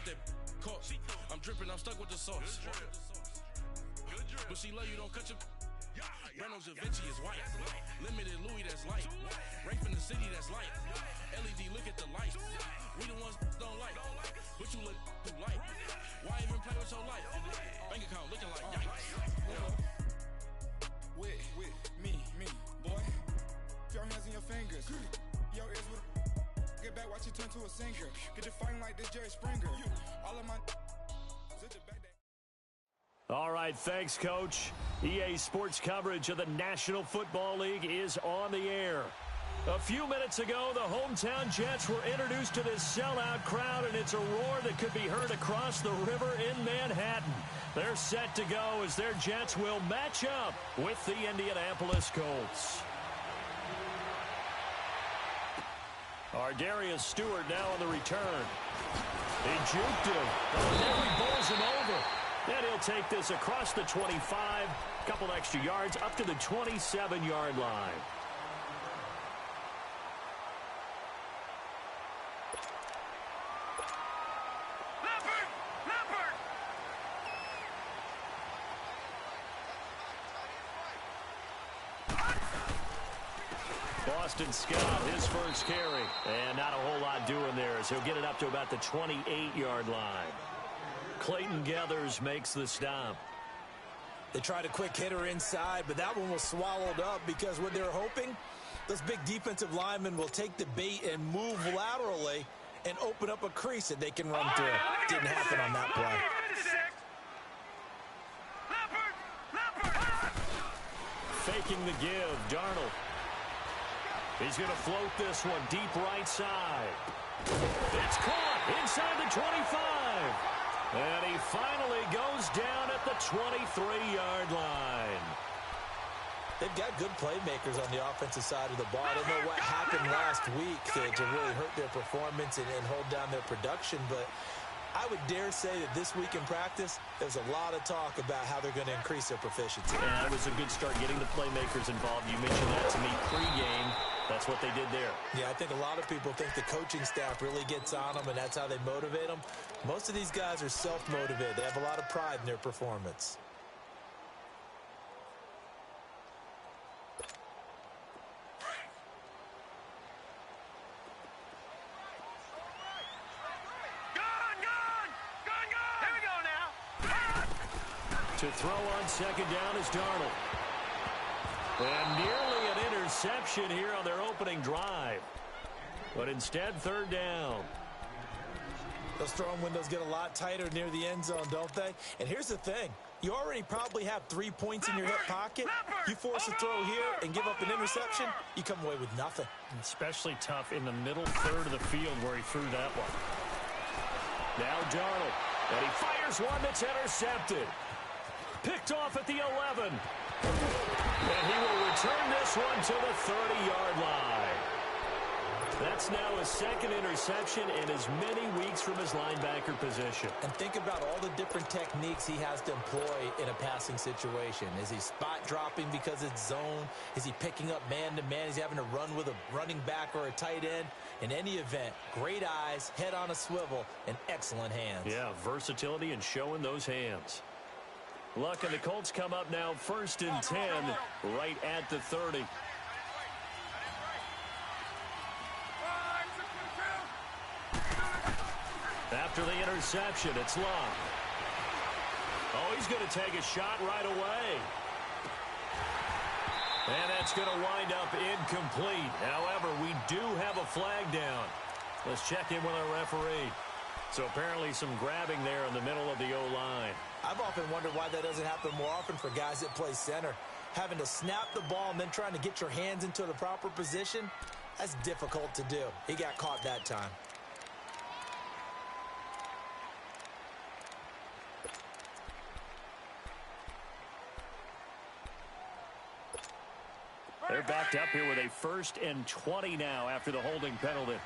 want that court. I'm dripping, I'm stuck with the sauce. But she love you, don't cut your. Breno Javinci is white. Limited Louis, that's light. Rape in the city, that's light. LED, look at the lights. We the ones don't like. But you look too light. Why even play with your life? Bank account looking like yikes. With me, boy. Your hands in your fingers. Your ears with get back, watch you turn to a singer. Get you fighting like this Jerry Springer. All of my All right, thanks, Coach. EA Sports coverage of the National Football League is on the air. A few minutes ago, the hometown Jets were introduced to this sellout crowd, and it's a roar that could be heard across the river in Manhattan. They're set to go as their Jets will match up with the Indianapolis Colts. Darius Stewart now on the return. He juked him. Oh, now he bowls him over. And he'll take this across the 25, a couple extra yards up to the 27-yard line. Boston Scott, his first carry. And not a whole lot doing there as he'll get it up to about the 28-yard line. Clayton Gathers makes the stop. They tried a quick hitter inside, but that one was swallowed up because what they're hoping, those big defensive linemen will take the bait and move laterally and open up a crease that they can run through. Didn't happen on that play. Faking the give, Darnold. He's going to float this one deep right side. It's caught inside the 25. And he finally goes down at the 23-yard line. They've got good playmakers on the offensive side of the ball. I don't know what happened last week to really hurt their performance and hold down their production, but I would dare say that this week in practice, there's a lot of talk about how they're going to increase their proficiency. Yeah, it was a good start getting the playmakers involved. You mentioned that to me pregame. That's what they did there. Yeah, I think a lot of people think the coaching staff really gets on them, and that's how they motivate them. Most of these guys are self-motivated. They have a lot of pride in their performance. To throw on second down is Darnold. And nearly an interception here on their opening drive. But instead, third down. Those throwing windows get a lot tighter near the end zone, don't they? And here's the thing. You already probably have 3 points in your hip pocket. You force a throw here and give up an interception, you come away with nothing. Especially tough in the middle third of the field where he threw that one. Now Darnold. And he fires one that's intercepted. Picked off at the 11. And he will return this one to the 30-yard line. That's now his second interception in as many weeks from his linebacker position. And think about all the different techniques he has to employ in a passing situation. Is he spot dropping because it's zone? Is he picking up man-to-man? Is he having to run with a running back or a tight end? In any event, great eyes, head on a swivel, and excellent hands. Yeah, versatility and showing those hands. Luck and the Colts come up now 1st and 10 right at the 30. After the interception, it's Luck. Oh, he's going to take a shot right away. And that's going to wind up incomplete. However, we do have a flag down. Let's check in with our referee. So apparently some grabbing there in the middle of the O-line. I've often wondered why that doesn't happen more often for guys that play center. Having to snap the ball and then trying to get your hands into the proper position, that's difficult to do. He got caught that time. They're backed up here with a 1st and 20 now after the holding penalty.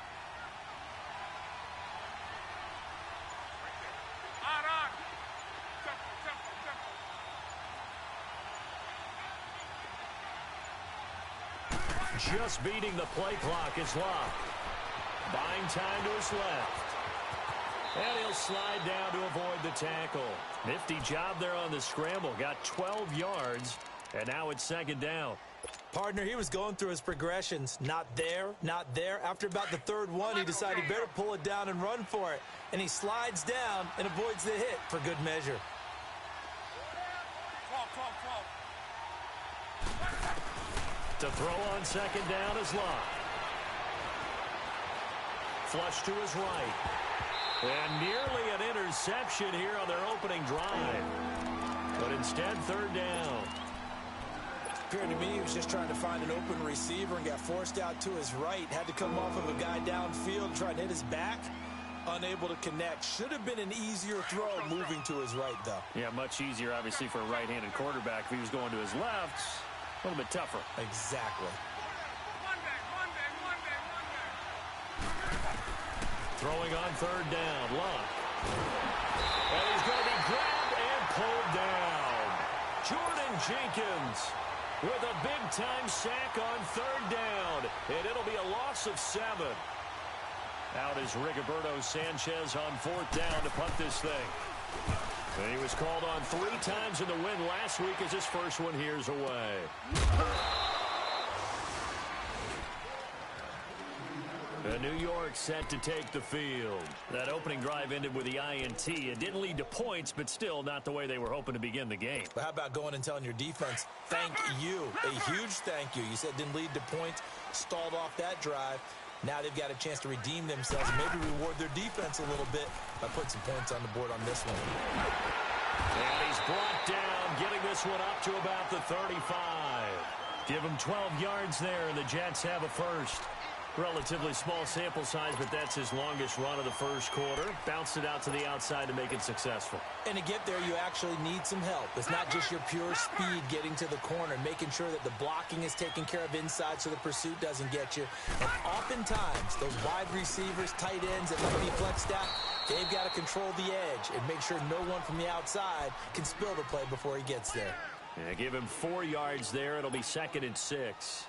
Just beating the play clock is Locke. Buying time to his left. And he'll slide down to avoid the tackle. Nifty job there on the scramble. Got 12 yards, and now it's second down. Partner, he was going through his progressions. Not there, not there. After about the third one, he decided he better pull it down and run for it. And he slides down and avoids the hit for good measure. To throw on second down is Locke. Flush to his right. And nearly an interception here on their opening drive. But instead, third down. Appeared to me he was just trying to find an open receiver and got forced out to his right. Had to come off of a guy downfield, trying to hit his back. Unable to connect. Should have been an easier throw moving to his right, though. Yeah, much easier, obviously, for a right-handed quarterback. If he was going to his left, a little bit tougher. Exactly. Throwing on third down, Locke. And he's going to be grabbed and pulled down. Jordan Jenkins with a big-time sack on third down. And it'll be a loss of 7. Out is Rigoberto Sanchez on fourth down to punt this thing. And he was called on 3 times in the win last week as his first one here's away. New York set to take the field. That opening drive ended with the INT. It didn't lead to points, but still not the way they were hoping to begin the game. But how about going and telling your defense, thank you, a huge thank you. You said it didn't lead to points, stalled off that drive. Now they've got a chance to redeem themselves and maybe reward their defense a little bit by putting some points on the board on this one. And he's brought down, getting this one up to about the 35. Give him 12 yards there, and the Jets have a first. Relatively small sample size, but that's his longest run of the first quarter. Bounced it out to the outside to make it successful. And to get there, you actually need some help. It's not just your pure speed getting to the corner, making sure that the blocking is taken care of inside so the pursuit doesn't get you. And oftentimes, those wide receivers, tight ends that might be flexed out, they've got to control the edge and make sure no one from the outside can spill the play before he gets there. Yeah, give him 4 yards there. It'll be 2nd and 6.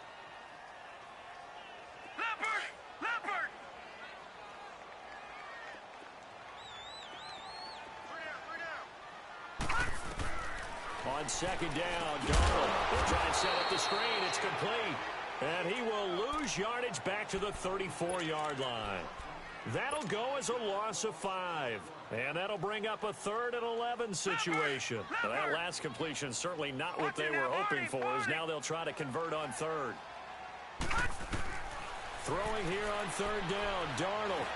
On second down, Darnold will try and set up the screen. It's complete. And he will lose yardage back to the 34-yard line. That'll go as a loss of 5. And that'll bring up a 3rd and 11 situation. Now, that last completion certainly not what they were hoping for, as now they'll try to convert on 3rd. Throwing here on 3rd down, Darnold.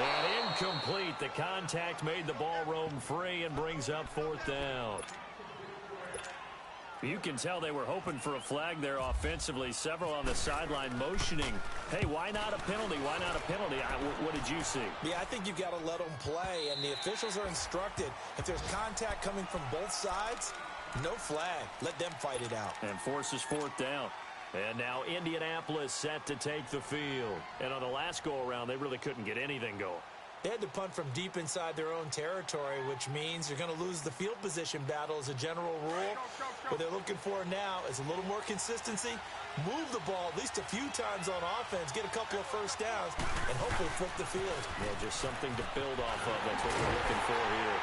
And incomplete. The contact made the ball roam free and brings up 4th down. You can tell they were hoping for a flag there offensively. Several on the sideline motioning. Hey, why not a penalty? Why not a penalty? What did you see? Yeah, I think you've got to let them play, and the officials are instructed. If there's contact coming from both sides, no flag. Let them fight it out. And forces 4th down. And now Indianapolis set to take the field. And on the last go-around, they really couldn't get anything going. They had to punt from deep inside their own territory, which means you're going to lose the field position battle as a general rule. What they're looking for now is a little more consistency, move the ball at least a few times on offense, get a couple of first downs, and hopefully flip the field. Yeah, just something to build off of. That's what we're looking for here.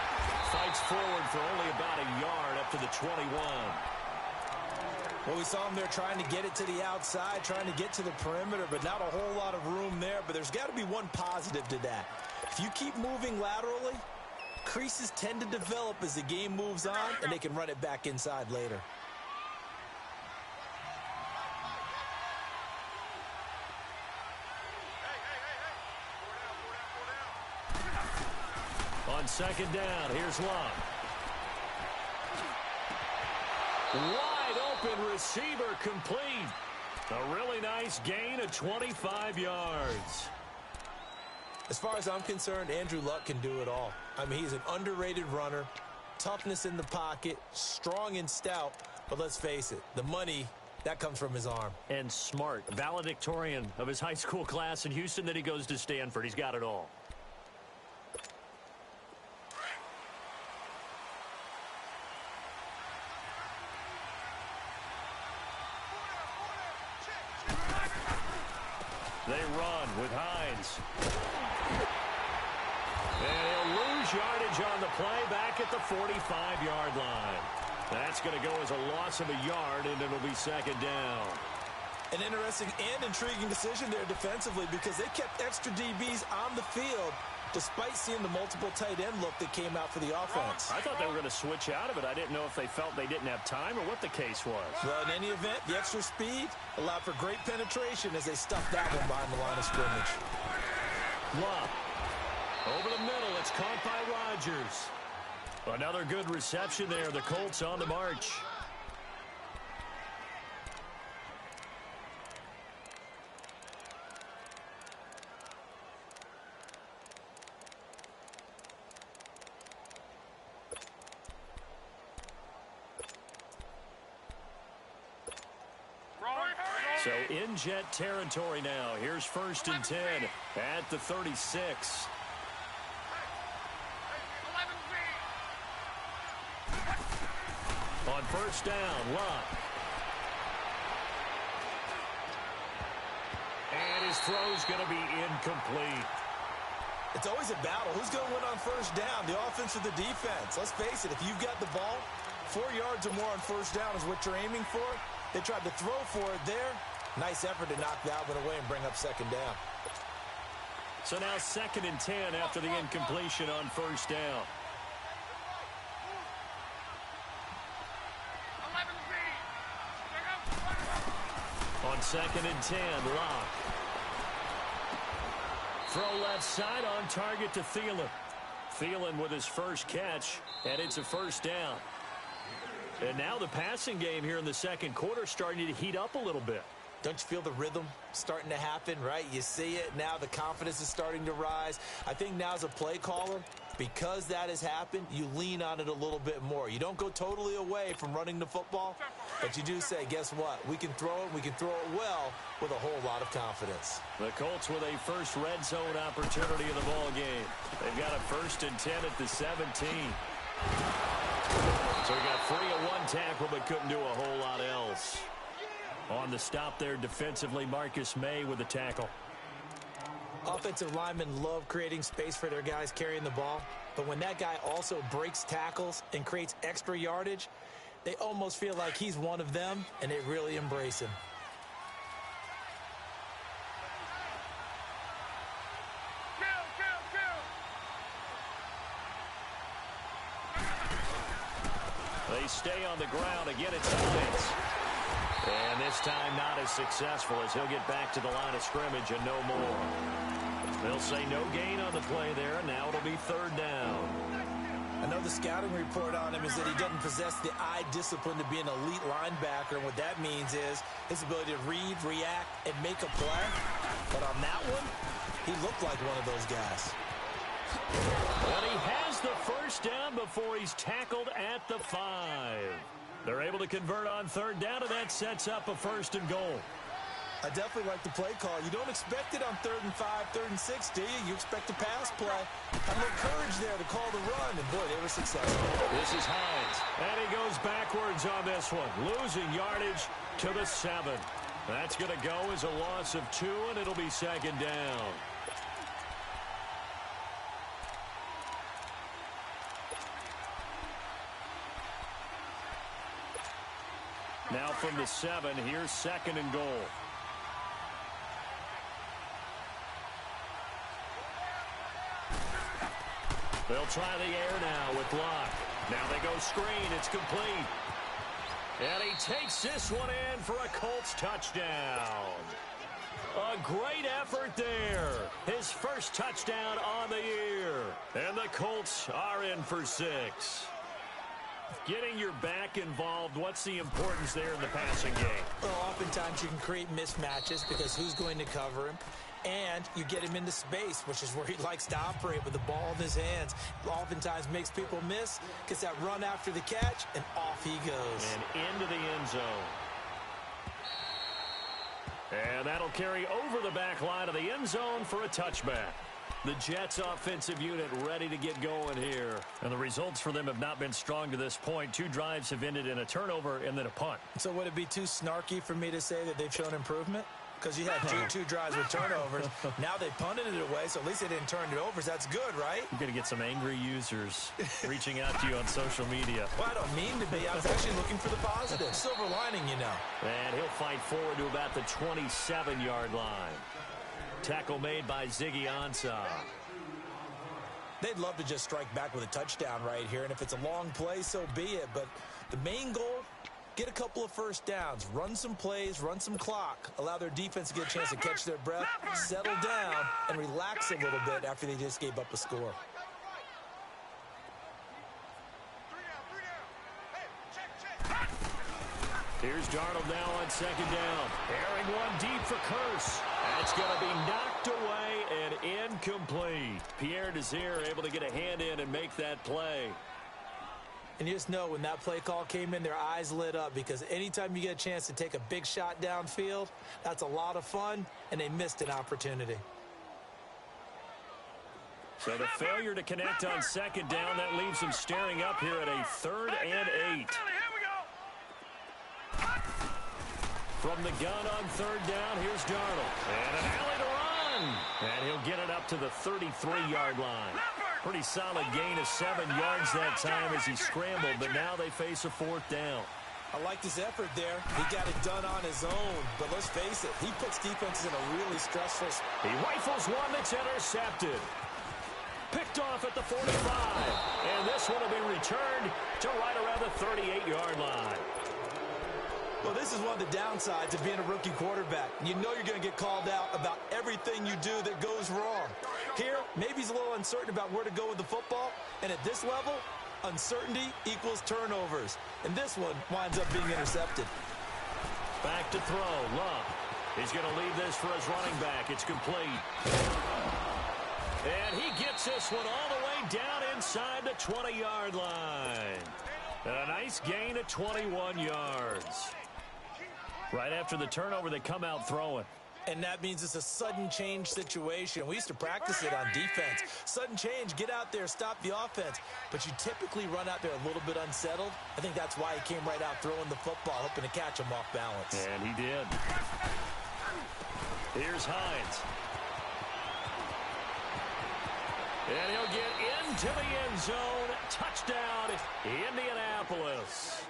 Fights forward for only about a yard up to the 21. Well, we saw him there trying to get it to the outside, trying to get to the perimeter, but not a whole lot of room there. But there's got to be one positive to that. If you keep moving laterally, creases tend to develop as the game moves on, and they can run it back inside later. On second down, here's Locke. Wide open receiver complete. A really nice gain of 25 yards. As far as I'm concerned, Andrew Luck can do it all. I mean, he's an underrated runner, toughness in the pocket, strong and stout. But let's face it, the money, that comes from his arm. And smart, valedictorian of his high school class in Houston, then he goes to Stanford. He's got it all. They run with Hines. yardage on the play back at the 45-yard line. That's going to go as a loss of a yard, and it'll be second down. An interesting and intriguing decision there defensively because they kept extra DBs on the field despite seeing the multiple tight end look that came out for the offense. I thought they were going to switch out of it. I didn't know if they felt they didn't have time or what the case was. Well, in any event, the extra speed allowed for great penetration as they stuffed that one behind the line of scrimmage. Love. Over the middle, it's caught by Rodgers. Another good reception there. The Colts on the march. So in Jet territory now. Here's 1st and 10 at the 36. On 1st down, Love. And his throw's going to be incomplete. It's always a battle. Who's going to win on 1st down, the offense or the defense? Let's face it, if you've got the ball, 4 yards or more on 1st down is what you're aiming for. They tried to throw for it there. Nice effort to knock that one away and bring up 2nd down. So now 2nd and 10 after the incompletion on 1st down. On 2nd and 10, Locke. Throw left side on target to Thielen. Thielen with his first catch, and it's a 1st down. And now the passing game here in the 2nd quarter starting to heat up a little bit. Don't you feel the rhythm starting to happen, right? You see it now. The confidence is starting to rise. I think now as a play caller, because that has happened, you lean on it a little bit more. You don't go totally away from running the football, but you do say, guess what? We can throw it. We can throw it well with a whole lot of confidence. The Colts with a first red zone opportunity in the ball game. They've got a 1st and 10 at the 17. So we got 3 of 1 tackle, but couldn't do a whole lot else. On the stop there defensively, Marcus May with the tackle. Offensive linemen love creating space for their guys carrying the ball, but when that guy also breaks tackles and creates extra yardage, they almost feel like he's one of them, and they really embrace him. They stay on the ground. Again, it's offense. And this time not as successful as he'll get back to the line of scrimmage and no more. They'll say no gain on the play there. Now it'll be 3rd down. I know the scouting report on him is that he doesn't possess the eye discipline to be an elite linebacker. And what that means is his ability to read, react, and make a play. But on that one, he looked like one of those guys. Well, he has the 1st down before he's tackled at the 5. They're able to convert on 3rd down, and that sets up a 1st and goal. I definitely like the play call. You don't expect it on 3rd and 5, 3rd and 6, do you? You expect a pass play. A little courage there to call the run, and boy, they were successful. This is Hines, and he goes backwards on this one, losing yardage to the 7. That's going to go as a loss of 2, and it'll be 2nd down. Now from the 7, here's 2nd and goal. They'll try the air now with Locke. Now they go screen. It's complete. And he takes this one in for a Colts touchdown. A great effort there. His first touchdown on the year. And the Colts are in for 6. Getting your back involved, what's the importance there in the passing game? Well, oftentimes you can create mismatches because who's going to cover him? And you get him into space, which is where he likes to operate with the ball in his hands. Oftentimes makes people miss, gets that run after the catch, and off he goes. And into the end zone. And that'll carry over the back line of the end zone for a touchback. The Jets offensive unit ready to get going here. And the results for them have not been strong to this point. 2 drives have ended in a turnover and then a punt. So would it be too snarky for me to say that they've shown improvement? because you had two drives with turnovers. Now they punted it away, so at least they didn't turn it over. So that's good, right? You're going to get some angry users reaching out to you on social media. Well, I don't mean to be. I was actually looking for the positive. Silver lining, you know. And he'll fight forward to about the 27-yard line. Tackle made by Ziggy Ansah. They'd love to just strike back with a touchdown right here, and if it's a long play, so be it. But the main goal, get a couple of first downs, run some plays, run some clock, allow their defense to get a chance to catch their breath, settle down, and relax a little bit after they just gave up a score. Here's Darnold now on second down. Airing one deep for Curse. That's going to be knocked away and incomplete. Pierre Desir able to get a hand in and make that play. And you just know when that play call came in, their eyes lit up, because anytime you get a chance to take a big shot downfield, that's a lot of fun, and they missed an opportunity. So the failure to connect on second down, that leaves them staring up here at a 3rd and 8. From the gun on 3rd down, here's Darnold. And an alley to run. And he'll get it up to the 33-yard line. Pretty solid gain of 7 yards that time as he scrambled, but now they face a 4th down. I like his effort there. He got it done on his own, but let's face it, he puts defenses in a really stressful spot. He rifles one that's intercepted. Picked off at the 45. And this one will be returned to right around the 38-yard line. Well, this is one of the downsides of being a rookie quarterback. You know you're going to get called out about everything you do that goes wrong. Here, maybe he's a little uncertain about where to go with the football, and at this level, uncertainty equals turnovers. And this one winds up being intercepted. Back to throw. Love. He's going to leave this for his running back. It's complete. And he gets this one all the way down inside the 20-yard line. A nice gain of 21 yards. Right after the turnover, they come out throwing. And that means it's a sudden change situation. We used to practice it on defense. Sudden change, get out there, stop the offense. But you typically run out there a little bit unsettled. I think that's why he came right out throwing the football, hoping to catch him off balance. And he did. Here's Hines. And he'll get into the end zone. Touchdown, Indianapolis.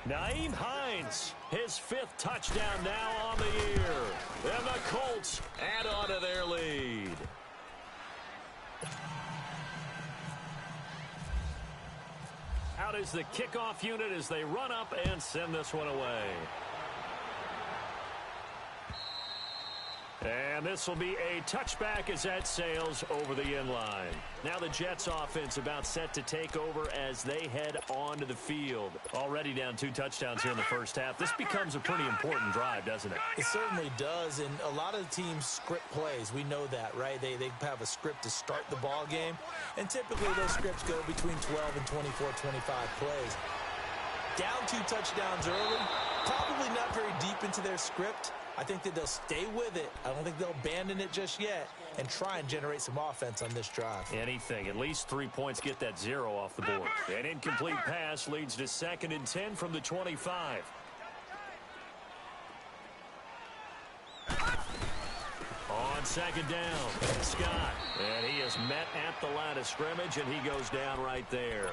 Nyheim Hines, his 5th touchdown now on the year. And the Colts add on to their lead. Out is the kickoff unit as they run up and send this one away. And this will be a touchback as that sails over the end line. Now the Jets offense about set to take over as they head onto the field. Already down 2 touchdowns here in the first half. This becomes a pretty important drive, doesn't it? It certainly does, and a lot of the teams script plays. We know that, right? They have a script to start the ball game, and typically those scripts go between 12 and 24, 25 plays. Down 2 touchdowns early, probably not very deep into their script. I think that they'll stay with it. I don't think they'll abandon it just yet and try and generate some offense on this drive. Anything. At least 3 points, get that 0 off the board. An incomplete pass leads to 2nd and 10 from the 25. On 2nd down, Scott. And he is met at the line of scrimmage, and he goes down right there.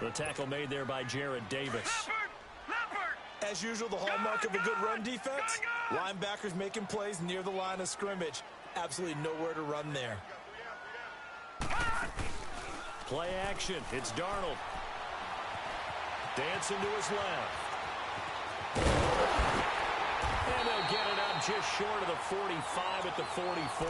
The tackle made there by Jared Davis. As usual, the hallmark of a good run defense, linebackers making plays near the line of scrimmage. Absolutely nowhere to run there. Play action. It's Darnold. Dancing to his left. And they'll get it up just short of the 45 at the 44.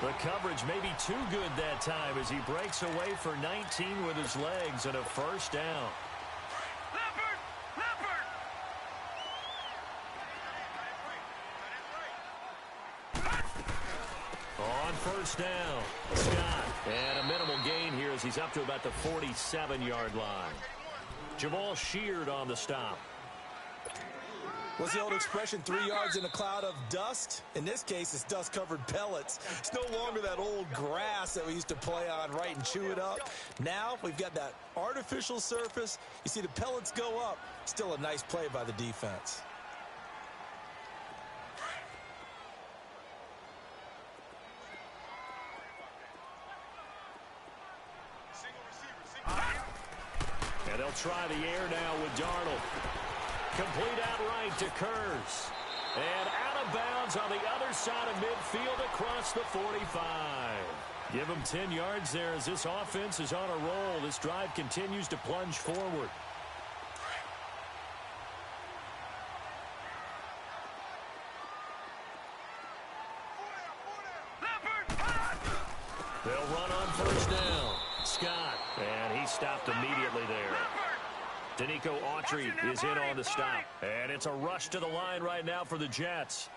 The coverage may be too good that time as he breaks away for 19 with his legs and a 1st down. On 1st down, Scott. And a minimal gain here as he's up to about the 47-yard line. Jamal Sheard on the stop. What's the old expression, 3 yards in a cloud of dust? In this case, it's dust-covered pellets. It's no longer that old grass that we used to play on, right, and chew it up. Now we've got that artificial surface. You see the pellets go up. Still a nice play by the defense. They'll try the air now with Darnold. Complete outright to Kurz. And out of bounds on the other side of midfield across the 45. Give them 10 yards there as this offense is on a roll. This drive continues to plunge forward. They'll run on first down. Scott, and he stopped immediately there. Danico Autry is in on the stop. And it's a rush to the line right now for the Jets.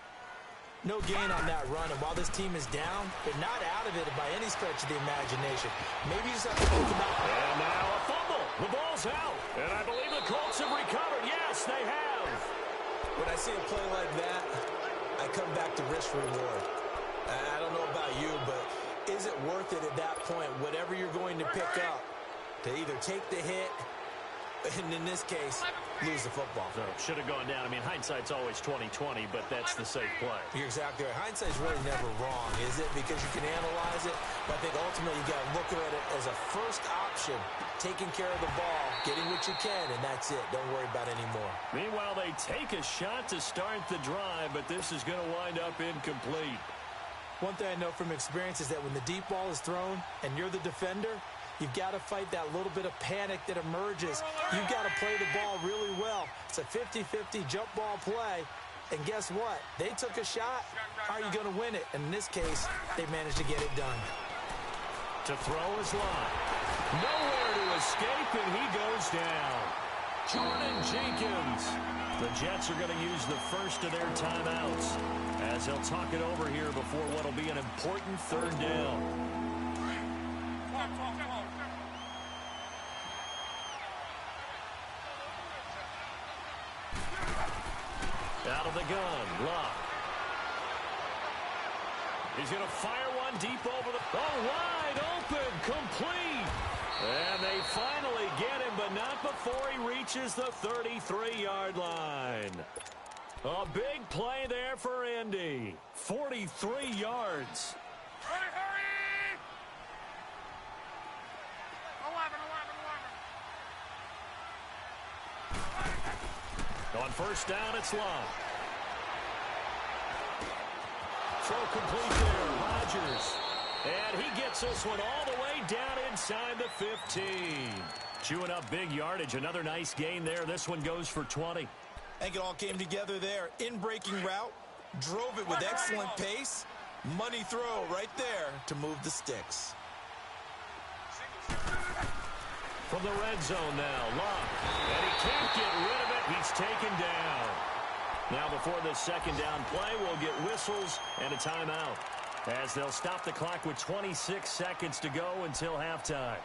No gain on that run, and while this team is down, they're not out of it by any stretch of the imagination. Maybe you just have to think about it. And now a fumble. The ball's out. And I believe the Colts have recovered. Yes, they have. When I see a play like that, I come back to risk reward. I don't know about you, but is it worth it at that point, whatever you're going to pick up, to either take the hit, and in this case, lose the football? So should have gone down. I mean, hindsight's always 20/20, but that's the safe play. You're exactly right. Hindsight's really never wrong, is it? Because you can analyze it, but I think ultimately you got to look at it as a first option, taking care of the ball, getting what you can, and that's it. Don't worry about any more. Meanwhile, they take a shot to start the drive, but this is going to wind up incomplete. One thing I know from experience is that when the deep ball is thrown and you're the defender, you've got to fight that little bit of panic that emerges. You've got to play the ball really well. It's a 50-50 jump ball play. And guess what? They took a shot. Are you going to win it? And in this case, they managed to get it done. To throw is Lott. Nowhere to escape, and he goes down. Jordan Jenkins. The Jets are going to use the first of their timeouts as they'll talk it over here before what will be an important third down. Out of the gun, Lott. He's going to fire one deep over the... Oh, wide open, complete. And they finally get him, but not before he reaches the 33-yard line. A big play there for Indy. 43 yards. Hurry! 11. On first down, it's Lott. Throw complete there, Rodgers. And he gets this one all the way down inside the 15. Chewing up big yardage. Another nice gain there. This one goes for 20. I think it all came together there. In-breaking route. Drove it with excellent pace. Money throw right there to move the sticks. From the red zone now, Lott. And he can't get rid of it. He's taken down. Now before this second down play, we'll get whistles and a timeout, as they'll stop the clock with 26 seconds to go until halftime.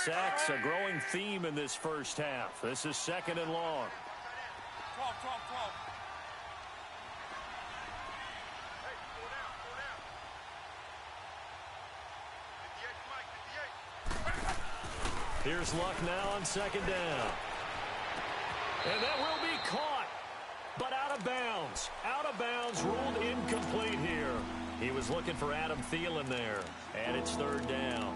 Sacks, a growing theme in this first half. This is second and long. 12. Here's Luck now on second down. And that will be caught, but out of bounds. Out of bounds, ruled incomplete here. He was looking for Adam Thielen there, and it's third down.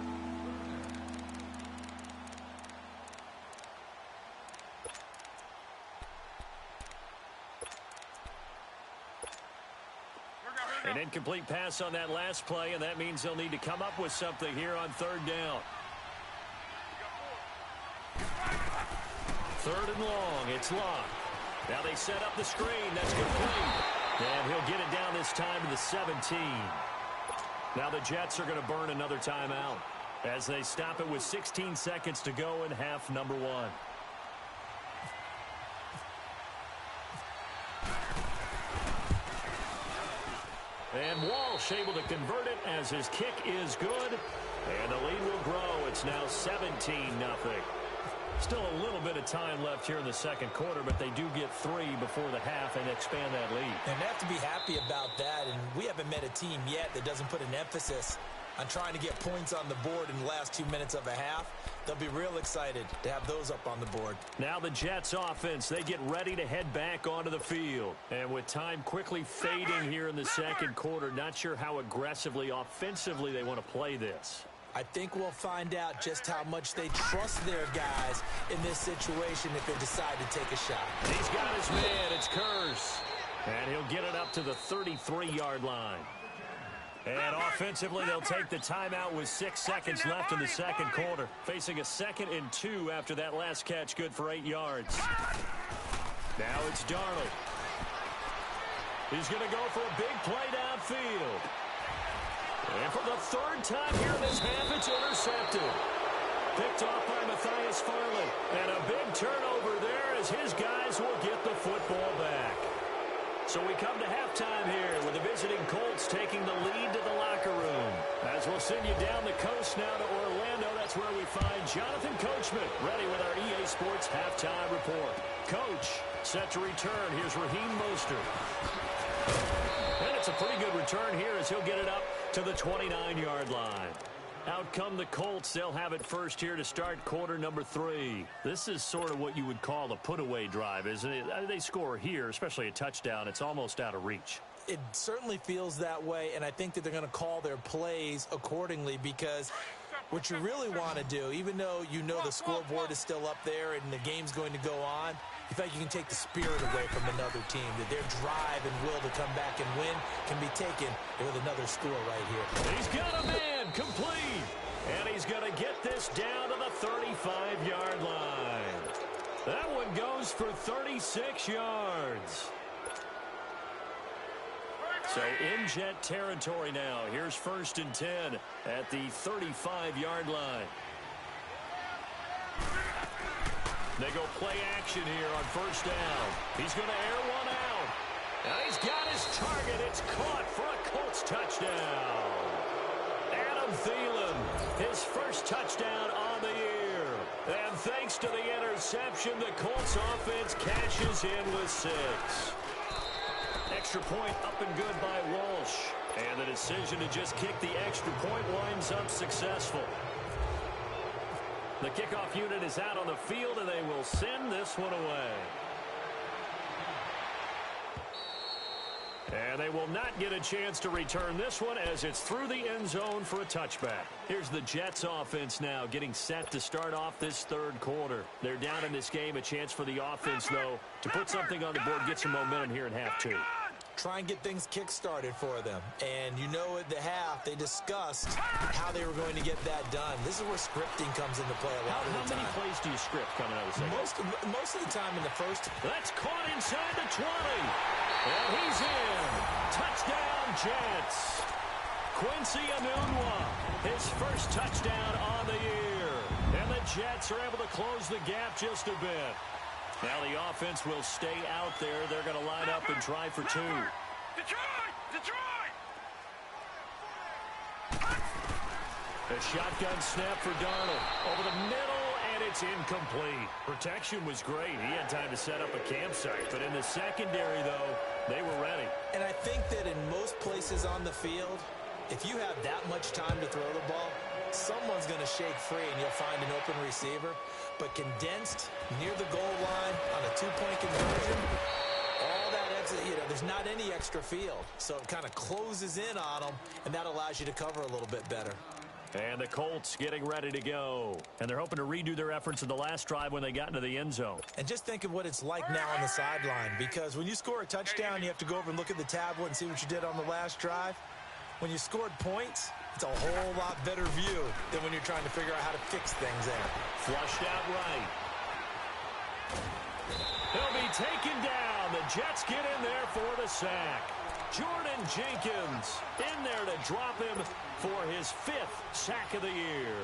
An incomplete pass on that last play, and that means they'll need to come up with something here on third down. Third and long, it's Lott. Now they set up the screen, that's complete. And he'll get it down this time to the 17. Now the Jets are going to burn another timeout as they stop it with 16 seconds to go in half number one. And Walsh able to convert it as his kick is good. And the lead will grow. It's now 17-0. Still a little bit of time left here in the second quarter, but they do get 3 before the half and expand that lead. And they have to be happy about that, and we haven't met a team yet that doesn't put an emphasis on trying to get points on the board in the last 2 minutes of a half. They'll be real excited to have those up on the board. Now the Jets offense, they get ready to head back onto the field. And with time quickly fading here in the second quarter, not sure how aggressively, offensively they want to play this. I think we'll find out just how much they trust their guys in this situation if they decide to take a shot. He's got his man. It's Curse. And he'll get it up to the 33-yard line. And offensively, they'll take the timeout with 6 seconds left in the second quarter. Facing a 2nd and 2 after that last catch, good for 8 yards. Now it's Darnold. He's going to go for a big play downfield. And for the 3rd time here in this half, it's intercepted. Picked off by Matthias Farley. And a big turnover there as his guys will get the football back. So we come to halftime here with the visiting Colts taking the lead to the locker room. As we'll send you down the coast now to Orlando, that's where we find Jonathan Coachman ready with our EA Sports halftime report. Coach set to return. Here's Raheem Mostert. And it's a pretty good return here as he'll get it up to the 29-yard line. Out come the Colts. They'll have it first here to start quarter number 3. This is sort of what you would call a put-away drive, isn't it? They score here, especially a touchdown. It's almost out of reach. It certainly feels that way, and I think that they're going to call their plays accordingly because what you really want to do, even though you know the scoreboard is still up there and the game's going to go on, you think you can take the spirit away from another team, that their drive and will to come back and win can be taken with another score right here. He's got a man complete, and he's going to get this down to the 35-yard line. That one goes for 36 yards. So in Jet territory now. Here's 1st and 10 at the 35-yard line. They go play action here on 1st down. He's going to air one out. And he's got his target. It's caught for a Colts touchdown. Adam Thielen, his first touchdown on the year. And thanks to the interception, the Colts offense cashes in with 6. Extra point up and good by Walsh. And the decision to just kick the extra point winds up successful. The kickoff unit is out on the field, and they will send this one away. And they will not get a chance to return this one as it's through the end zone for a touchback. Here's the Jets offense now getting set to start off this 3rd quarter. They're down in this game. A chance for the offense, though, to put something on the board, get some momentum here in half 2. Try and get things kick-started for them. And you know at the half, they discussed how they were going to get that done. This is where scripting comes into play a lot of the time. How many plays do you script coming out of the second? Most of the time in the first. That's caught inside the 20. And he's in. Touchdown, Jets. Quincy Mtndewme, his first touchdown on the year. And the Jets are able to close the gap just a bit. Now the offense will stay out there. They're going to line up and try for 2. Detroit! A shotgun snap for Darnold. Over the middle, and it's incomplete. Protection was great. He had time to set up a campsite. But in the secondary, though, they were ready. And I think that in most places on the field, if you have that much time to throw the ball, someone's going to shake free and you'll find an open receiver. But condensed near the goal line on a 2-point conversion, all that extra, there's not any extra field. So it kind of closes in on them, and that allows you to cover a little bit better. And the Colts getting ready to go. And they're hoping to redo their efforts in the last drive when they got into the end zone. And just think of what it's like now on the sideline, because when you score a touchdown, you have to go over and look at the tablet and see what you did on the last drive. When you scored points, it's a whole lot better view than when you're trying to figure out how to fix things there. Flushed out right. He'll be taken down. The Jets get in there for the sack. Jordan Jenkins in there to drop him for his 5th sack of the year.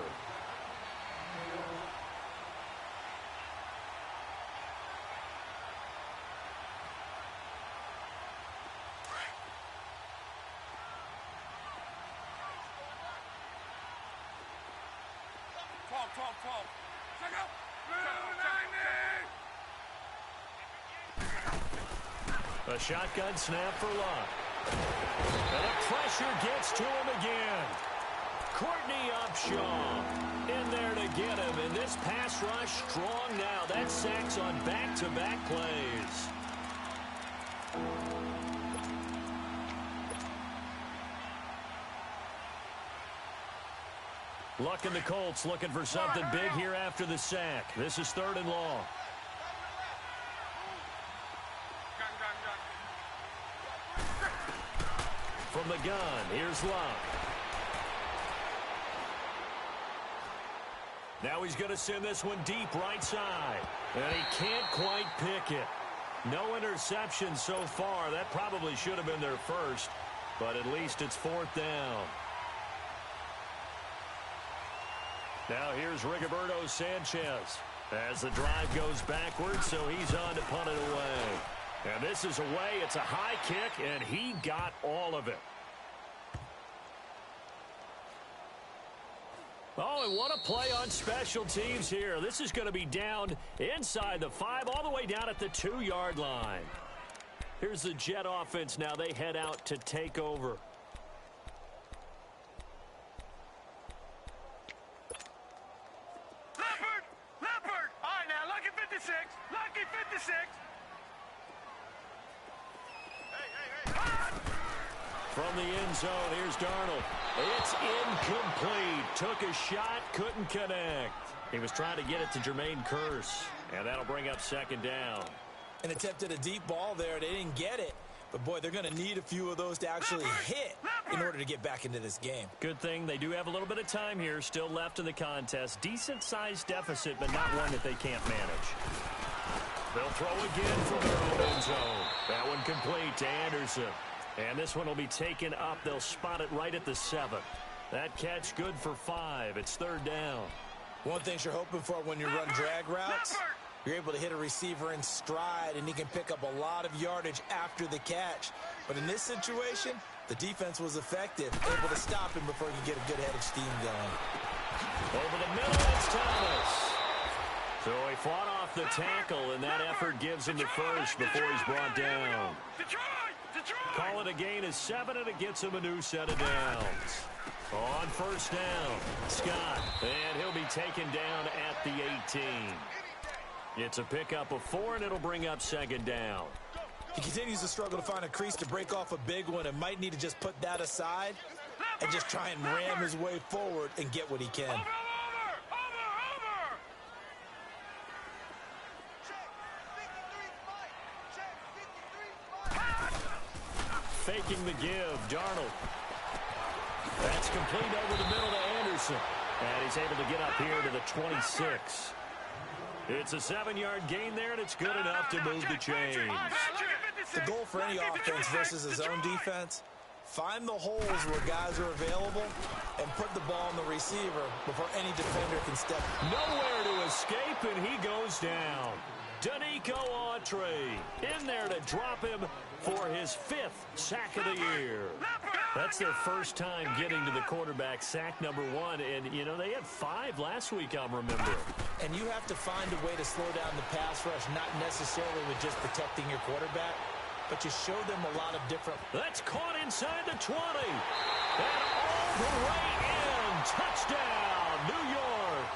Talk. Check out. A shotgun snap for Luck. And the pressure gets to him again. Courtney Upshaw in there to get him. And this pass rush strong now. That sacks on back-to-back plays. Luck in the Colts looking for something big here after the sack. This is 3rd and long. From the gun, here's Luck. Now he's going to send this one deep right side. And he can't quite pick it. No interception so far. That probably should have been their first. But at least it's 4th down. Now here's Rigoberto Sanchez as the drive goes backwards, so he's on to punt it away. And this is away. It's a high kick, and he got all of it. Oh, and what a play on special teams here. This is going to be down inside the 5, all the way down at the 2-yard line. Here's the Jet offense now. They head out to take over. Leopard! All right, now, lucky 56. Lucky 56. From the end zone, here's Darnold. It's incomplete. Took a shot, couldn't connect. He was trying to get it to Jermaine Kearse, and that'll bring up 2nd down. And attempted a deep ball there. They didn't get it. But, boy, they're going to need a few of those to actually hit in order to get back into this game. Good thing they do have a little bit of time here still left in the contest. Decent-sized deficit, but not one that they can't manage. They'll throw again from their own end zone. That one complete to Anderson. And this one will be taken up. They'll spot it right at the 7. That catch good for 5. It's 3rd down. One thing you're hoping for when you run drag routes, you're able to hit a receiver in stride, and he can pick up a lot of yardage after the catch. But in this situation, the defense was effective, able to stop him before he could get a good head of steam going. Over the middle, it's Thomas. So he fought off the tackle, and that effort gives him the first before he's brought down. Call it a gain of 7, and it gets him a new set of downs. On 1st down, Scott, and he'll be taken down at the 18. It's a pickup of 4, and it'll bring up 2nd down. He continues to struggle to find a crease to break off a big one and might need to just put that aside and just try and ram his way forward and get what he can. Faking the give, Darnold. That's complete over the middle to Anderson. And he's able to get up here to the 26. It's a 7-yard gain there, and it's good enough to move the chains. The goal for any offense versus his own defense, find the holes where guys are available and put the ball on the receiver before any defender can step. Nowhere to escape, and he goes down. Danico Autry in there to drop him for his 5th sack of the year. That's their first time getting to the quarterback, sack number 1. And, you know, they had 5 last week, I'm remembering. And you have to find a way to slow down the pass rush, not necessarily with just protecting your quarterback, but you show them a lot of different. That's caught inside the 20. And all the way in. Touchdown, New York.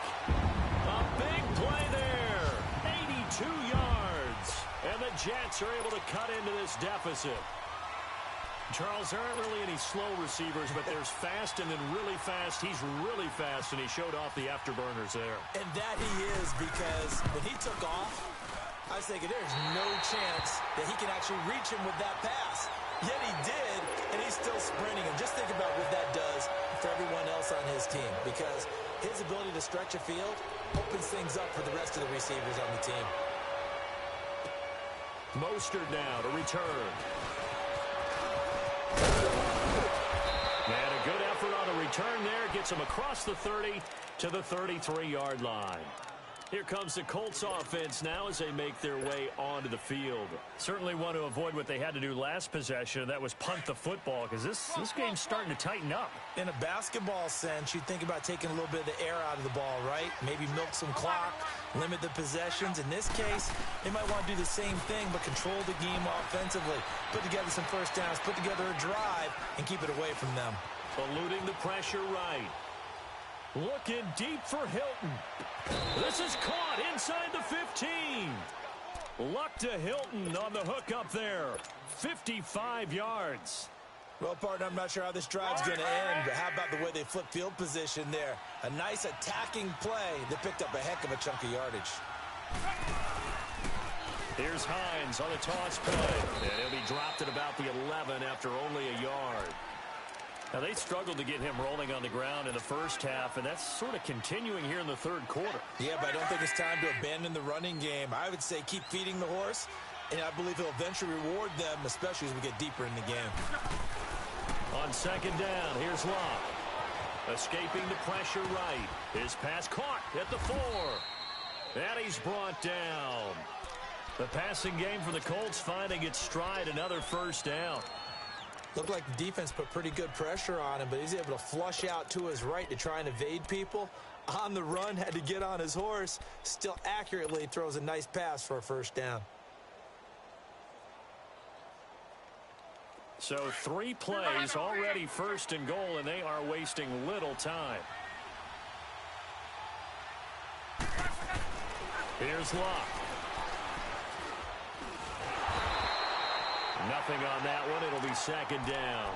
A big play there. 82 yards. And the Jets are able to cut into this deficit. Charles, there aren't really any slow receivers, but there's fast and then really fast. He's really fast, and he showed off the afterburners there. And that he is, because when he took off, I was thinking there's no chance that he can actually reach him with that pass. Yet he did, and he's still sprinting. And just think about what that does for everyone else on his team, because his ability to stretch a field opens things up for the rest of the receivers on the team. Mostert now to return. And a good effort on the return there. Gets him across the 30 to the 33-yard line. Here comes the Colts offense now as they make their way onto the field. Certainly want to avoid what they had to do last possession. That was punt the football, because this game's starting to tighten up. In a basketball sense, you think about taking a little bit of the air out of the ball, right? Maybe milk some clock, limit the possessions. In this case, they might want to do the same thing, but control the game offensively. Put together some first downs, put together a drive, and keep it away from them. Eluding the pressure right. Looking deep for Hilton. This is caught inside the 15. Luck to Hilton on the hook up there. 55 yards. Well, partner, I'm not sure how this drive's going to end, but how about the way they flip field position there? A nice attacking play that picked up a heck of a chunk of yardage. Here's Hines on the toss play, and he'll be dropped at about the 11 after only a yard. Now, they struggled to get him rolling on the ground in the first half, and that's sort of continuing here in the third quarter. Yeah, but I don't think it's time to abandon the running game. I would say keep feeding the horse, and I believe he'll eventually reward them, especially as we get deeper in the game. On second down, here's Locke. Escaping the pressure right. His pass caught at the 4. And he's brought down. The passing game for the Colts finding its stride, another first down. Looked like the defense put pretty good pressure on him, but he's able to flush out to his right to try and evade people. On the run, had to get on his horse. Still accurately throws a nice pass for a first down. So 3 plays, already first and goal, and they are wasting little time. Here's Locke. Nothing on that one. It'll be second down.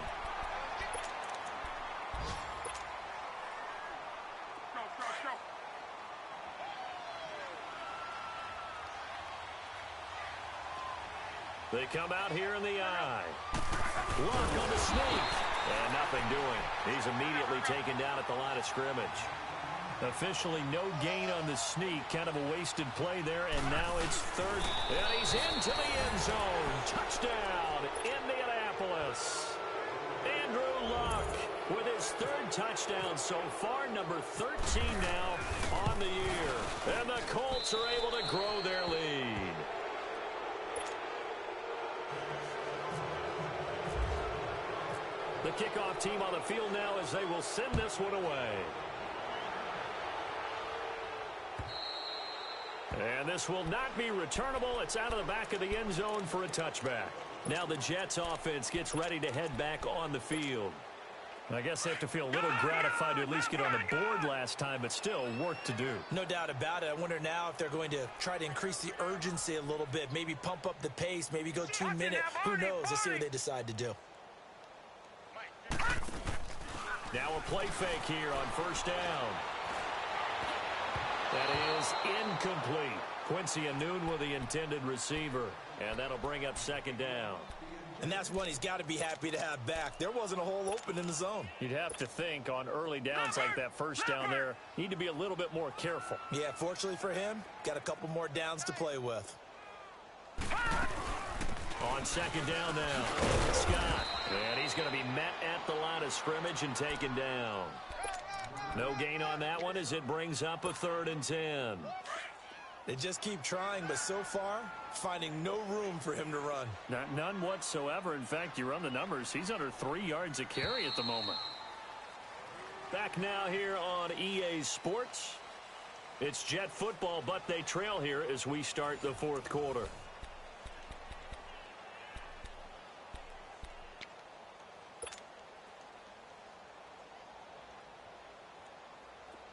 They come out here in the eye. Luck on the sneak. And nothing doing. He's immediately taken down at the line of scrimmage. Officially no gain on the sneak. Kind of a wasted play there. And now it's third. And he's into the end zone. Touchdown, Indianapolis. Andrew Luck with his third touchdown so far. Number 13 now on the year. And the Colts are able to grow their lead. The kickoff team on the field now as they will send this one away. And this will not be returnable. It's out of the back of the end zone for a touchback. Now the Jets offense gets ready to head back on the field. I guess they have to feel a little gratified to at least get on the board last time, but still work to do. No doubt about it. I wonder now if they're going to try to increase the urgency a little bit, maybe pump up the pace, maybe go 2 minutes. Who knows? Let's see what they decide to do. Now a play fake here on first down. That is incomplete. Quincy Anoon with the intended receiver. And that'll bring up second down. And that's one he's got to be happy to have back. There wasn't a hole open in the zone. You'd have to think on early downs like that first down there, need to be a little bit more careful. Yeah, fortunately for him, got a couple more downs to play with. On second down now, Scott. And he's going to be met at the line of scrimmage and taken down. No gain on that one as it brings up a 3rd and 10. They just keep trying, but so far, finding no room for him to run. None whatsoever. In fact, you run the numbers. He's under 3 yards a carry at the moment. Back now here on EA Sports. It's Jet football, but they trail here as we start the 4th quarter.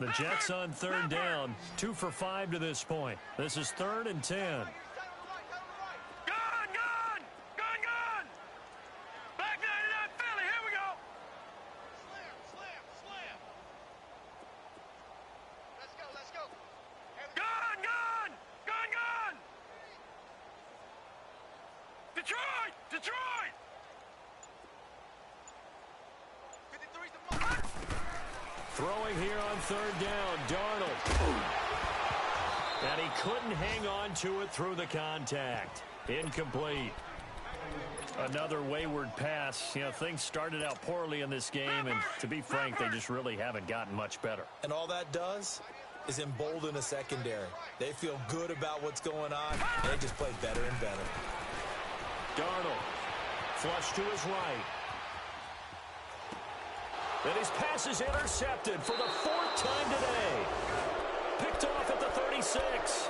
The Jets on 3rd down, 2 for 5 to this point. This is 3rd and 10. Gun! Back 99 Philly, here we go! Slam! Let's go! Gun! Detroit! 53's the mark! Throwing here on 3rd down, Darnold. And he couldn't hang on to it through the contact. Incomplete. Another wayward pass. You know, things started out poorly in this game, and to be frank, they just really haven't gotten much better. And all that does is embolden a secondary. They feel good about what's going on, and they just play better and better. Darnold, flush to his right. And his pass is intercepted for the 4th time today. Picked off at the 36.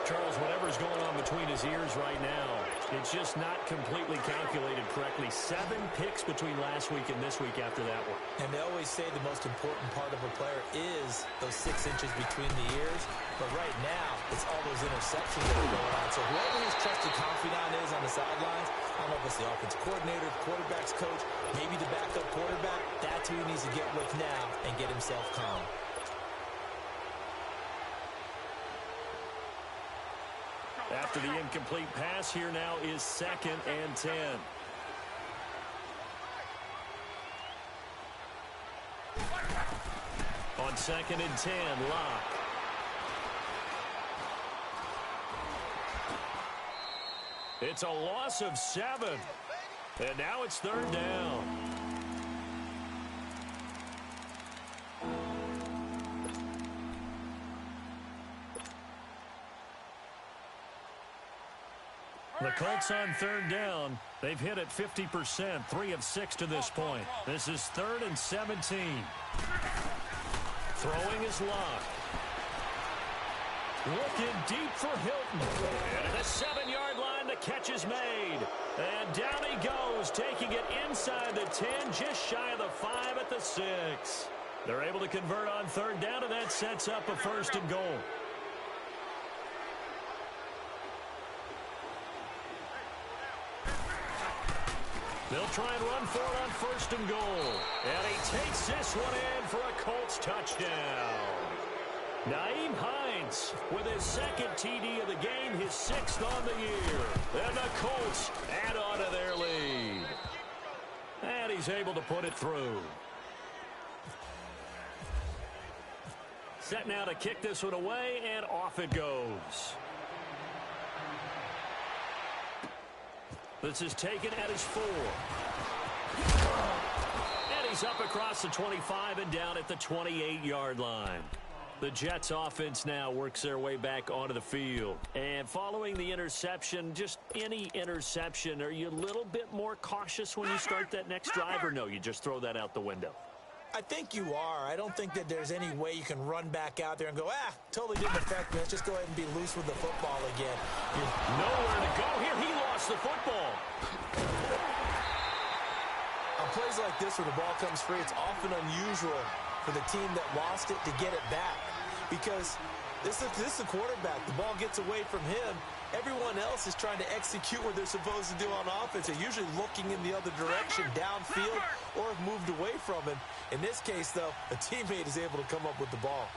Charles, whatever's going on between his ears right now, It's just not completely calculated correctly. 7 picks between last week and this week after that one. And they always say the most important part of a player is those 6 inches between the ears. But right now, it's all those interceptions that are going on. So whoever his trusted confidant is on the sidelines, I don't know if it's the offensive coordinator, the quarterback's coach, maybe the backup quarterback, that's who he needs to get with now and get himself calm. After the incomplete pass, here now is 2nd and 10. On 2nd and 10, Locke. It's a loss of 7. And now it's 3rd down. The Colts on 3rd down. They've hit it 50%, 3 of 6 to this point. This is 3rd and 17. Throwing is Locke. Looking deep for Hilton. And at the 7-yard line, the catch is made. And down he goes, taking it inside the 10, just shy of the 5 at the 6. They're able to convert on 3rd down, and that sets up a 1st and goal. They'll try and run for it on 1st and goal. And he takes this one in for a Colts touchdown. Nyheim Hines with his 2nd TD of the game, his 6th on the year. And the Colts add on to their lead. And he's able to put it through. Set now to kick this one away, and off it goes. This is taken at his 4. And he's up across the 25 and down at the 28-yard line. The Jets offense now works their way back onto the field. And following the interception, just any interception, are you a little bit more cautious when you start that next drive, or no, you just throw that out the window? I think you are. I don't think that there's any way you can run back out there and go, totally didn't affect me. Let's just go ahead and be loose with the football again. Nowhere to go here. He lost the football. On plays like this where the ball comes free, it's often unusual for the team that lost it to get it back. Because this is the quarterback. The ball gets away from him. Everyone else is trying to execute what they're supposed to do on offense. They're usually looking in the other direction, downfield, or have moved away from him. In this case, though, a teammate is able to come up with the ball.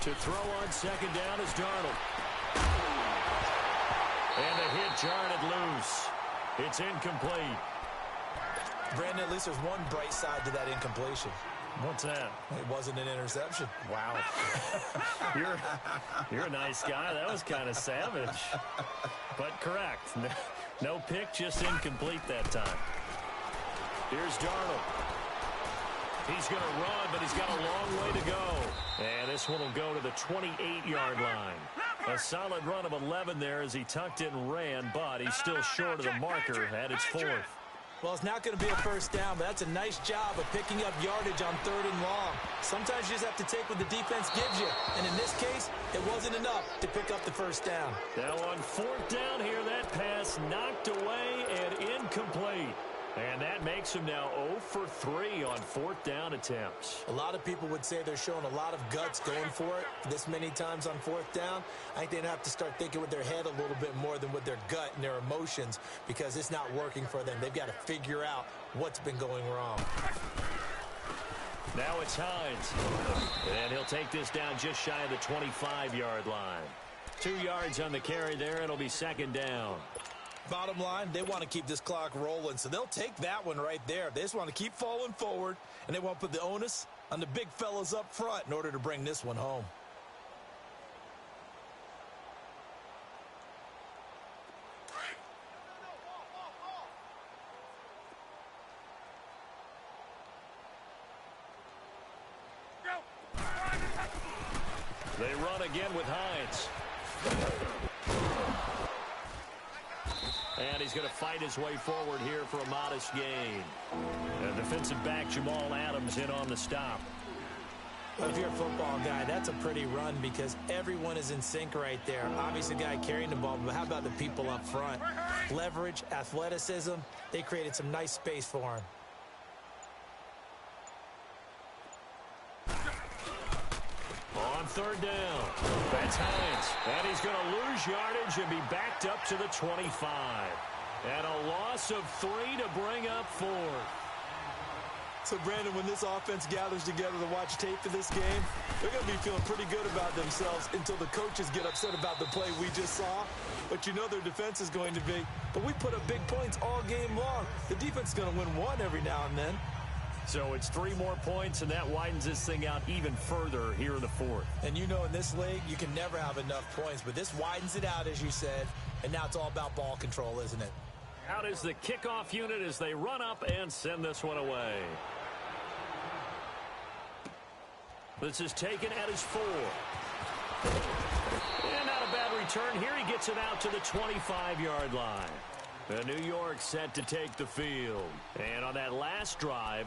To throw on 2nd down is Darnold. And the hit jarred it loose. It's incomplete. Brandon, at least there's one bright side to that incompletion. What's that? It wasn't an interception. Wow. You're a nice guy. That was kind of savage. But correct. No pick, just incomplete that time. Here's Darnold. He's going to run, but he's got a long way to go. And this one will go to the 28-yard line. A solid run of 11 there as he tucked it and ran, but he's still short of the marker at its 4th. Well, it's not going to be a 1st down, but that's a nice job of picking up yardage on 3rd and long. Sometimes you just have to take what the defense gives you. And in this case, it wasn't enough to pick up the 1st down. Now on 4th down here, that pass knocked away and incomplete. And that makes him now 0 for 3 on 4th down attempts. A lot of people would say they're showing a lot of guts going for it this many times on 4th down. I think they'd have to start thinking with their head a little bit more than with their gut and their emotions, because it's not working for them. They've got to figure out what's been going wrong. Now it's Hines. And he'll take this down just shy of the 25-yard line. 2 yards on the carry there. It'll be 2nd down. Bottom line, they want to keep this clock rolling, so they'll take that one right there. They just want to keep falling forward, and they want to put the onus on the big fellas up front in order to bring this one home. They run again with Hines. And he's going to fight his way forward here for a modest gain. And defensive back Jamal Adams in on the stop. Well, if you're a football guy, that's a pretty run because everyone is in sync right there. Obviously, the guy carrying the ball, but how about the people up front? Leverage, athleticism, they created some nice space for him. On third down, that's Hines. And he's going to lose yardage and be backed up to the 25. And a loss of 3 to bring up 4. So, Brandon, when this offense gathers together to watch tape for this game, they're going to be feeling pretty good about themselves until the coaches get upset about the play we just saw. But you know their defense is going to be. But we put up big points all game long. The defense is going to win one every now and then. So it's 3 more points, and that widens this thing out even further here in the 4th. And you know in this league, you can never have enough points. But this widens it out, as you said. And now it's all about ball control, isn't it? Out is the kickoff unit as they run up and send this one away. This is taken at his 4. And not a bad return here. He gets it out to the 25-yard line. The New York set to take the field. And on that last drive,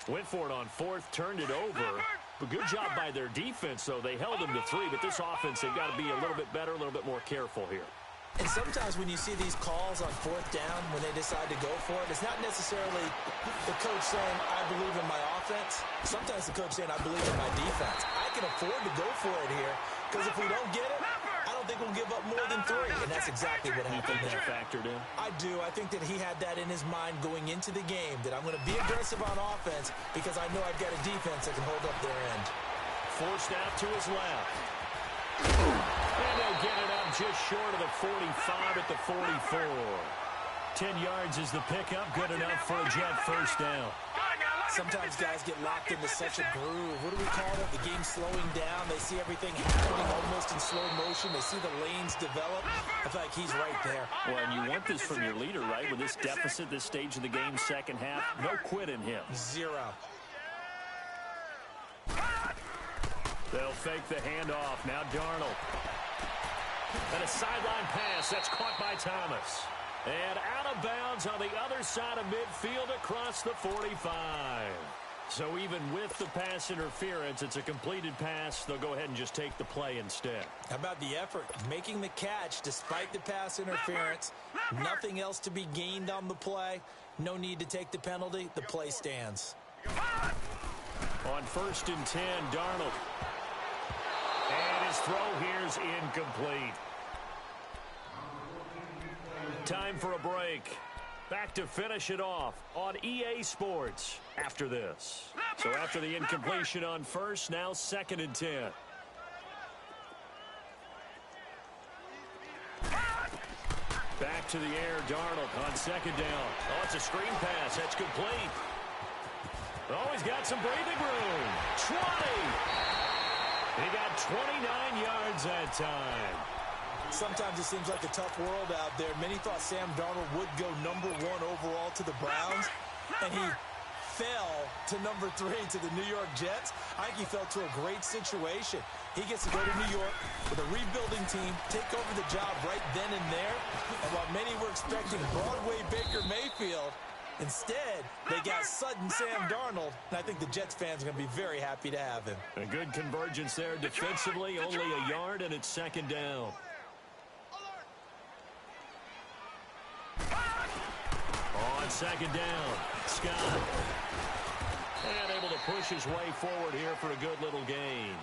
went for it on 4th, turned it over. But good job by their defense, though. They held them to 3, but this offense, they've got to be a little bit better, a little bit more careful here. And sometimes when you see these calls on 4th down, when they decide to go for it, it's not necessarily the coach saying, I believe in my offense. Sometimes the coach saying, I believe in my defense. I can afford to go for it here because if we don't get it, I don't think we'll give up more than 3. And that's exactly what happened there. Factored in? I do. I think that he had that in his mind going into the game, that I'm going to be aggressive on offense because I know I've got a defense that can hold up their end. Forced out to his left. And they'll get it up just short of the 45 at the 44. 10 yards is the pickup. Good enough for a Jet first down. Sometimes guys get locked into such a groove. What do we call it? The game slowing down. They see everything happening almost in slow motion. They see the lanes develop. I feel like he's right there. Well, and you want this from your leader, right? With this deficit, this stage of the game, second half, no quit in him. 0. They'll fake the handoff. Now Darnold. And a sideline pass. That's caught by Thomas. And out of bounds on the other side of midfield across the 45. So even with the pass interference, it's a completed pass. They'll go ahead and just take the play instead. How about the effort? Making the catch despite the pass interference. Nothing else to be gained on the play. No need to take the penalty. The play stands. On 1st and 10, Darnold. And his throw here's incomplete. Time for a break. Back to finish it off on EA Sports after this. So after the incompletion on 1st, now 2nd and 10. Back to the air, Darnold on 2nd down. Oh, it's a screen pass. That's complete. Oh, he's got some breathing room. 20. He got 29 yards that time. Sometimes it seems like a tough world out there. Many thought Sam Darnold would go number 1 overall to the Browns, and he fell to number 3 to the New York Jets. I think he fell to a great situation. He gets to go to New York with a rebuilding team, take over the job right then and there. And while many were expecting Broadway Baker Mayfield, instead, they got sudden Sam Darnold, and I think the Jets fans are going to be very happy to have him. A good convergence there defensively, only a yard, and it's 2nd down. On 2nd down, Scott. And able to push his way forward here for a good little gain.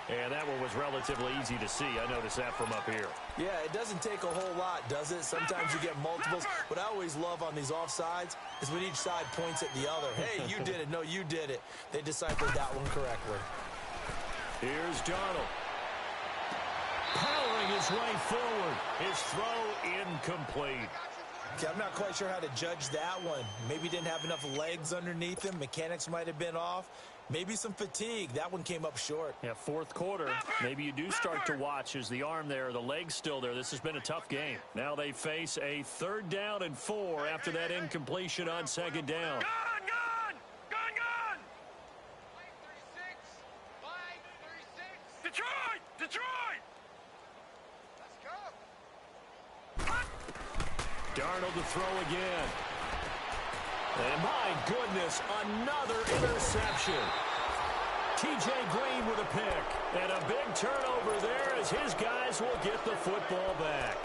And that one was relatively easy to see. I noticed that from up here. Yeah, it doesn't take a whole lot, does it? Sometimes you get multiples. What I always love on these offsides is when each side points at the other. Hey, you did it. No, you did it. They deciphered that one correctly. Here's Darnold. Powering his way forward. His throw incomplete. Okay, I'm not quite sure how to judge that one. Maybe didn't have enough legs underneath him. Mechanics might have been off. Maybe some fatigue. That one came up short. Yeah, 4th quarter. Maybe you do start to watch as the arm there, the leg's still there. This has been a tough game. Now they face a 3rd down and 4 after that incompletion on 2nd down. Gone! Detroit! Let's go! Darnold to throw again. And my goodness, another interception. T.J. Green with a pick. And a big turnover there as his guys will get the football back.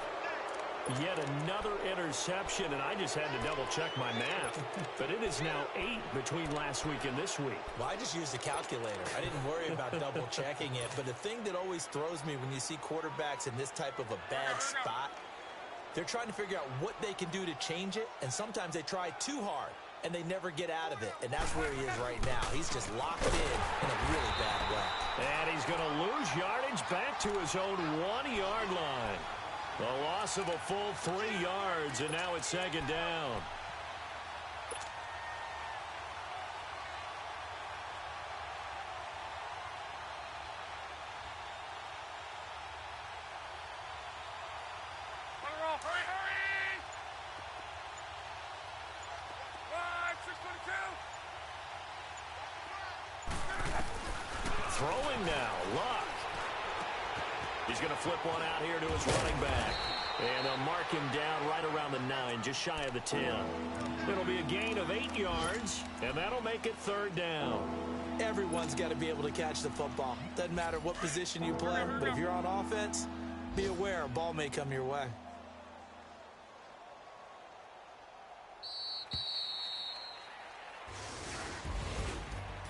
Yet another interception, and I just had to double-check my math. But it is now 8 between last week and this week. Well, I just used a calculator. I didn't worry about double-checking it. But the thing that always throws me when you see quarterbacks in this type of a bad spot, they're trying to figure out what they can do to change it, and sometimes they try too hard, and they never get out of it. And that's where he is right now. He's just locked in a really bad way. And he's going to lose yardage back to his own 1-yard line. The loss of a full 3 yards, and now it's second down. Throwing now, Luck. He's going to flip one out here to his running back. And they'll mark him down right around the 9, just shy of the 10. It'll be a gain of 8 yards, and that'll make it third down. Everyone's got to be able to catch the football. Doesn't matter what position you play, but if you're on offense, be aware a ball may come your way.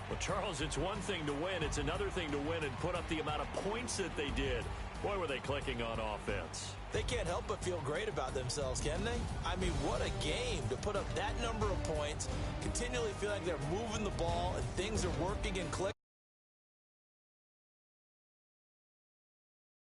Well, Charles, it's one thing to win. It's another thing to win and put up the amount of points that they did. Boy, were they clicking on offense. They can't help but feel great about themselves, can they? I mean, what a game to put up that number of points, continually feel like they're moving the ball and things are working and clicking.